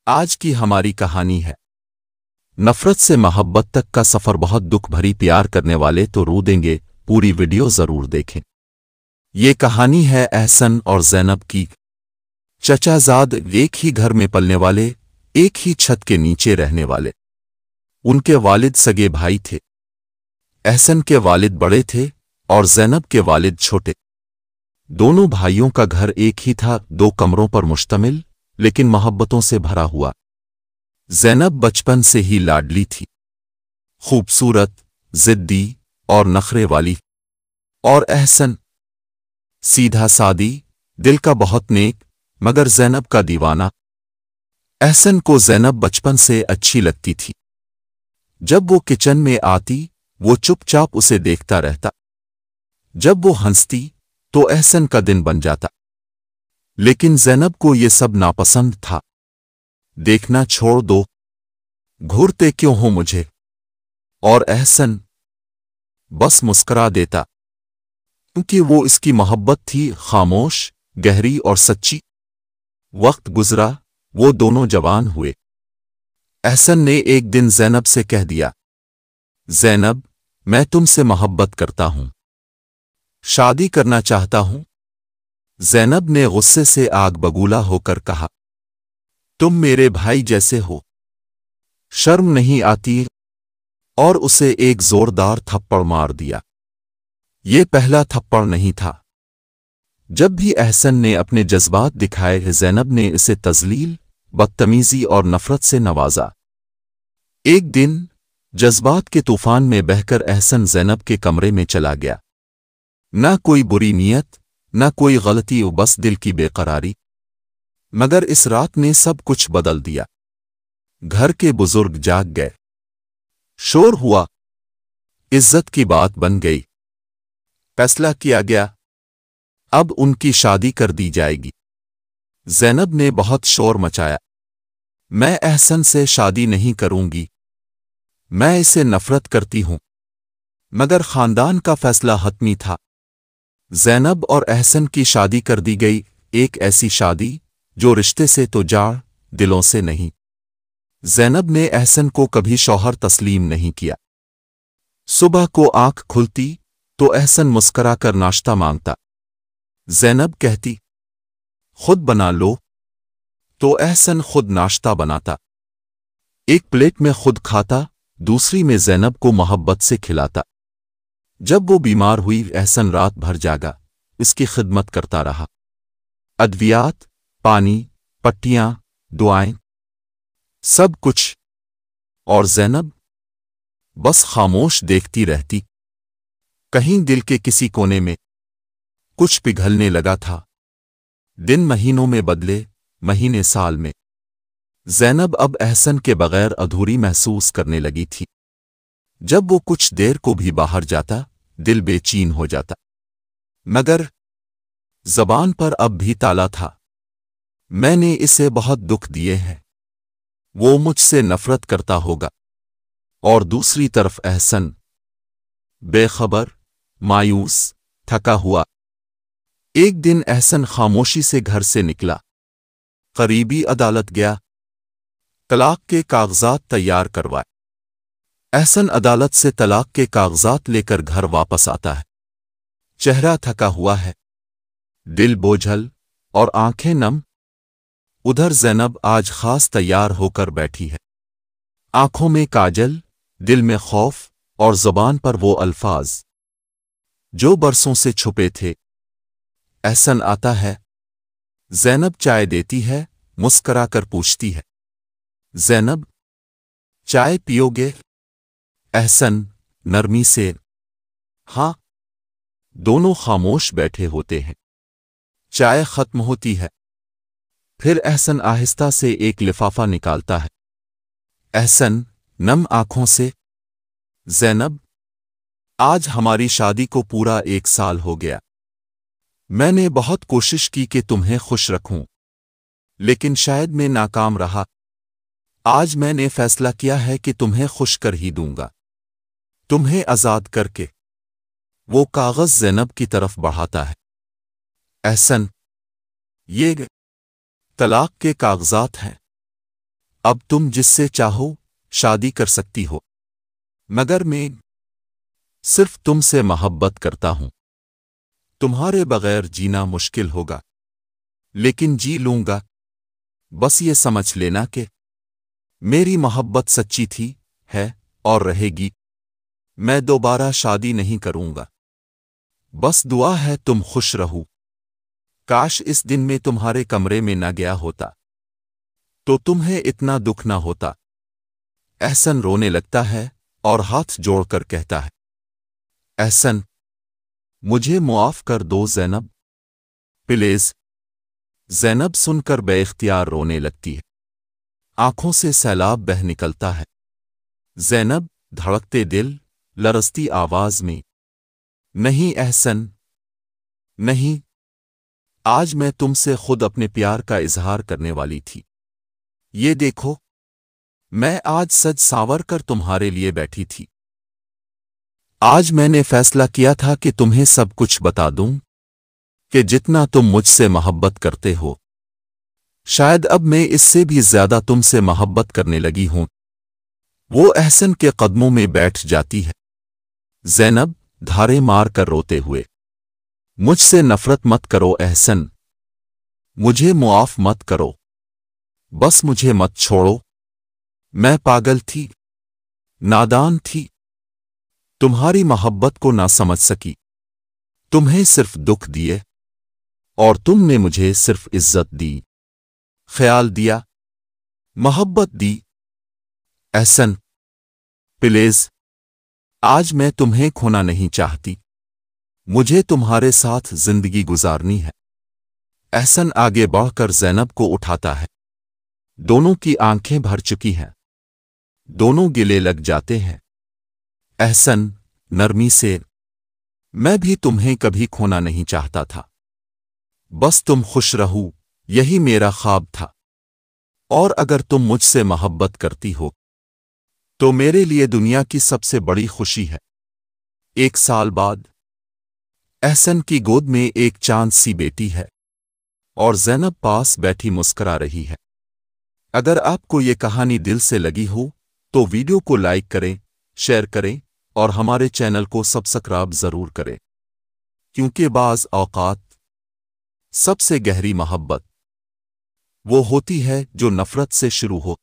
آج کی ہماری کہانی ہے نفرت سے محبت تک کا سفر۔ بہت دکھ بھری پیار کرنے والے تو رو دیں گے، پوری ویڈیو ضرور دیکھیں۔ یہ کہانی ہے احسن اور زینب کی۔ چچا زاد ایک ہی گھر میں پلنے والے، ایک ہی چھت کے نیچے رہنے والے۔ ان کے والد سگے بھائی تھے۔ احسن کے والد بڑے تھے اور زینب کے والد چھوٹے۔ دونوں بھائیوں کا گھر ایک ہی تھا، 2 کمروں پر مشتمل، لیکن محبتوں سے بھرا ہوا۔ زینب بچپن سے ہی لاڈلی تھی، خوبصورت، ضدی اور نخرے والی، اور احسن سیدھا سادی، دل کا بہت نیک مگر زینب کا دیوانہ۔ احسن کو زینب بچپن سے اچھی لگتی تھی۔ جب وہ کچن میں آتی وہ چپ چاپ اسے دیکھتا رہتا۔ جب وہ ہنستی تو احسن کا دن بن جاتا، لیکن زینب کو یہ سب ناپسند تھا۔ دیکھنا چھوڑ دو، گھورتے کیوں ہو مجھے؟ اور احسن بس مسکرا دیتا، کیونکہ وہ اس کی محبت تھی، خاموش، گہری اور سچی۔ وقت گزرا، وہ دونوں جوان ہوئے۔ احسن نے ایک دن زینب سے کہہ دیا، زینب، میں تم سے محبت کرتا ہوں، شادی کرنا چاہتا ہوں۔ زینب نے غصے سے آگ بگولا ہو کر کہا، تم میرے بھائی جیسے ہو، شرم نہیں آتی؟ اور اسے ایک زوردار تھپڑ مار دیا۔ یہ پہلا تھپڑ نہیں تھا۔ جب بھی احسن نے اپنے جذبات دکھائے، زینب نے اسے تذلیل، بدتمیزی اور نفرت سے نوازا۔ ایک دن جذبات کے طوفان میں بہہ کر احسن زینب کے کمرے میں چلا گیا۔ نہ کوئی بری نیت، نہ کوئی غلطی، بس دل کی بے قراری۔ مگر اس رات نے سب کچھ بدل دیا۔ گھر کے بزرگ جاگ گئے، شور ہوا، عزت کی بات بن گئی۔ فیصلہ کیا گیا، اب ان کی شادی کر دی جائے گی۔ زینب نے بہت شور مچایا، میں احسن سے شادی نہیں کروں گی، میں اسے نفرت کرتی ہوں۔ مگر خاندان کا فیصلہ حتمی تھا۔ زینب اور احسن کی شادی کر دی گئی، ایک ایسی شادی جو رشتے سے تو جاڑ، دلوں سے نہیں۔ زینب نے احسن کو کبھی شوہر تسلیم نہیں کیا۔ صبح کو آنکھ کھلتی تو احسن مسکرا کر ناشتہ مانگتا۔ زینب کہتی، خود بنا لو، تو احسن خود ناشتہ بناتا۔ ایک پلیٹ میں خود کھاتا، دوسری میں زینب کو محبت سے کھلاتا۔ جب وہ بیمار ہوئی، احسن رات بھر جاگا، اس کی خدمت کرتا رہا۔ ادویات، پانی، پٹیاں، دعائیں، سب کچھ۔ اور زینب بس خاموش دیکھتی رہتی۔ کہیں دل کے کسی کونے میں کچھ پگھلنے لگا تھا۔ دن مہینوں میں بدلے، مہینے سال میں۔ زینب اب احسن کے بغیر ادھوری محسوس کرنے لگی تھی۔ جب وہ کچھ دیر کو بھی باہر جاتا، دل بے چین ہو جاتا۔ مگر زبان پر اب بھی تالا تھا، میں نے اسے بہت دکھ دیے ہیں، وہ مجھ سے نفرت کرتا ہوگا۔ اور دوسری طرف احسن بے خبر، مایوس، تھکا ہوا۔ ایک دن احسن خاموشی سے گھر سے نکلا، قریبی عدالت گیا، طلاق کے کاغذات تیار کروائے۔ احسن عدالت سے طلاق کے کاغذات لے کر گھر واپس آتا ہے، چہرہ تھکا ہوا ہے، دل بوجھل اور آنکھیں نم۔ ادھر زینب آج خاص تیار ہو کر بیٹھی ہے، آنکھوں میں کاجل، دل میں خوف، اور زبان پر وہ الفاظ جو برسوں سے چھپے تھے۔ احسن آتا ہے، زینب چائے دیتی ہے، مسکرا کر پوچھتی ہے، زینب چائے پیو گے؟ احسن نرمی سے، ہاں۔ دونوں خاموش بیٹھے ہوتے ہیں۔ چائے ختم ہوتی ہے، پھر احسن آہستہ سے ایک لفافہ نکالتا ہے۔ احسن نم آنکھوں سے، زینب آج ہماری شادی کو پورا 1 سال ہو گیا۔ میں نے بہت کوشش کی کہ تمہیں خوش رکھوں، لیکن شاید میں ناکام رہا۔ آج میں نے فیصلہ کیا ہے کہ تمہیں خوش کر ہی دوں گا، تمہیں آزاد کر کے۔ وہ کاغذ زینب کی طرف بڑھاتا ہے۔ احسن، یہ طلاق کے کاغذات ہیں۔ اب تم جس سے چاہو شادی کر سکتی ہو، مگر میں صرف تم سے محبت کرتا ہوں۔ تمہارے بغیر جینا مشکل ہوگا، لیکن جی لوں گا۔ بس یہ سمجھ لینا کہ میری محبت سچی تھی، ہے اور رہے گی۔ میں دوبارہ شادی نہیں کروں گا۔ بس دعا ہے تم خوش رہو۔ کاش اس دن میں تمہارے کمرے میں نہ گیا ہوتا تو تمہیں اتنا دکھ نہ ہوتا۔ احسن رونے لگتا ہے اور ہاتھ جوڑ کر کہتا ہے، احسن مجھے معاف کر دو زینب، پلیز۔ زینب سن کر بے اختیار رونے لگتی ہے، آنکھوں سے سیلاب بہہ نکلتا ہے۔ زینب دھڑکتے دل، لرزتی آواز میں، نہیں احسن، نہیں، آج میں تم سے خود اپنے پیار کا اظہار کرنے والی تھی۔ یہ دیکھو، میں آج سج سانور کر تمہارے لیے بیٹھی تھی۔ آج میں نے فیصلہ کیا تھا کہ تمہیں سب کچھ بتا دوں کہ جتنا تم مجھ سے محبت کرتے ہو، شاید اب میں اس سے بھی زیادہ تم سے محبت کرنے لگی ہوں۔ وہ احسن کے قدموں میں بیٹھ جاتی ہے۔ زینب دھارے مار کر روتے ہوئے، مجھ سے نفرت مت کرو احسن، مجھے معاف مت کرو، بس مجھے مت چھوڑو۔ میں پاگل تھی، نادان تھی، تمہاری محبت کو نہ سمجھ سکی۔ تمہیں صرف دکھ دیے اور تم نے مجھے صرف عزت دی، خیال دیا، محبت دی۔ احسن پلیز، آج میں تمہیں کھونا نہیں چاہتی، مجھے تمہارے ساتھ زندگی گزارنی ہے۔ احسن آگے بڑھ کر زینب کو اٹھاتا ہے۔ دونوں کی آنکھیں بھر چکی ہیں، دونوں گلے لگ جاتے ہیں۔ احسن نرمی سے، میں بھی تمہیں کبھی کھونا نہیں چاہتا تھا، بس تم خوش رہو، یہی میرا خواب تھا۔ اور اگر تم مجھ سے محبت کرتی ہو تو میرے لیے دنیا کی سب سے بڑی خوشی ہے۔ 1 سال بعد احسن کی گود میں ایک چاند سی بیٹی ہے اور زینب پاس بیٹھی مسکرا رہی ہے۔ اگر آپ کو یہ کہانی دل سے لگی ہو تو ویڈیو کو لائک کریں، شیئر کریں اور ہمارے چینل کو سبسکرائب ضرور کریں، کیونکہ بعض اوقات سب سے گہری محبت وہ ہوتی ہے جو نفرت سے شروع ہو۔